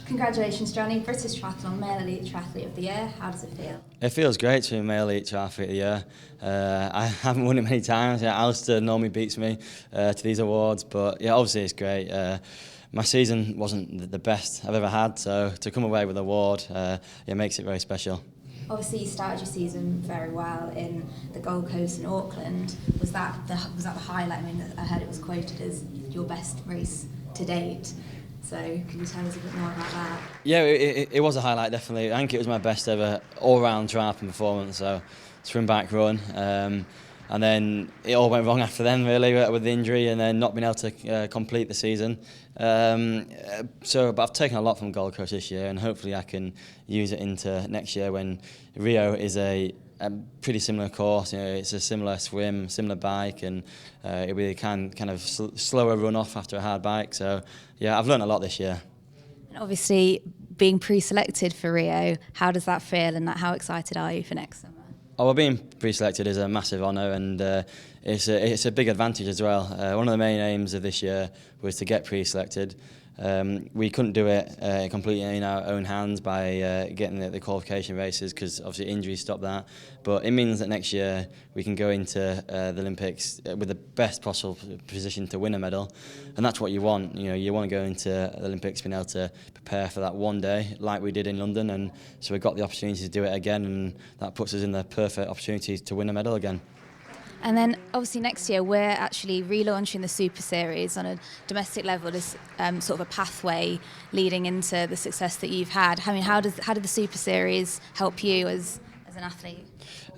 Congratulations, Johnny. British Triathlon Male Elite Triathlete of the Year. How does it feel? It feels great to be Male Elite Triathlete of the Year. I haven't won it many times. Yeah, Alistair normally beats me to these awards, but yeah, obviously it's great. My season wasn't the best I've ever had, so to come away with an award, it makes it very special. Obviously, you started your season very well in the Gold Coast and Auckland. Was that the highlight? I mean, I heard it was quoted as your best race to date. So can you tell us a bit more about that? Yeah, it was a highlight, definitely. I think it was my best ever all-round triathlon performance, so swim, back, run. And then it all went wrong after then, really, with the injury and then not being able to complete the season. But I've taken a lot from Gold Coast this year, and hopefully I can use it into next year when Rio is a pretty similar course. You know, it's a similar swim, similar bike, and it'll be kind of slower run off after a hard bike. So yeah, I've learned a lot this year. And obviously, being pre-selected for Rio, how does that feel, and how excited are you for next summer? Oh, well, being pre-selected is a massive honour, and it's a big advantage as well. One of the main aims of this year was to get pre-selected. We couldn't do it completely in our own hands by getting the qualification races, because obviously injuries stopped that. But it means that next year we can go into the Olympics with the best possible position to win a medal, and that's what you want. You know, you want to go into the Olympics being able to prepare for that one day, like we did in London, and so we got the opportunity to do it again, and that puts us in the perfect opportunity to win a medal again. And then obviously next year we're actually relaunching the Super Series on a domestic level as sort of a pathway leading into the success that you've had. I mean, how did the Super Series help you as an athlete?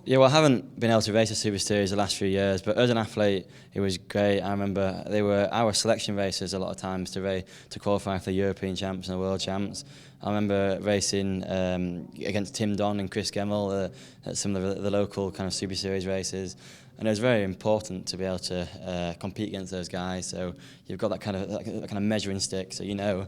Yeah, well, I haven't been able to race a Super Series the last few years, but as an athlete, it was great. I remember they were our selection races a lot of times to qualify for the European champs and the world champs. I remember racing against Tim Don and Chris Gemmell at some of the local kind of Super Series races, and it was very important to be able to compete against those guys. So you've got that kind of measuring stick, so you know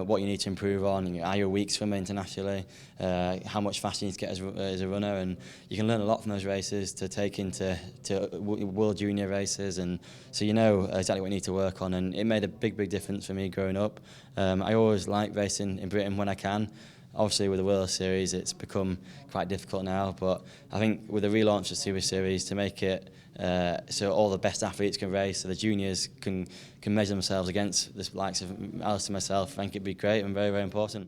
what you need to improve on. Are you a weak swimmer internationally? How much faster you need to get as a runner, and you can learn a lot from those races to take into World Junior races, and so you know exactly what you need to work on. And it made a big difference for me growing up. I always like racing in Britain when I can. Obviously with the World Series it's become quite difficult now, but I think with the relaunch of Super Series, to make it so all the best athletes can race, so the juniors can measure themselves against the likes of Alice and myself, I think it'd be great and very important.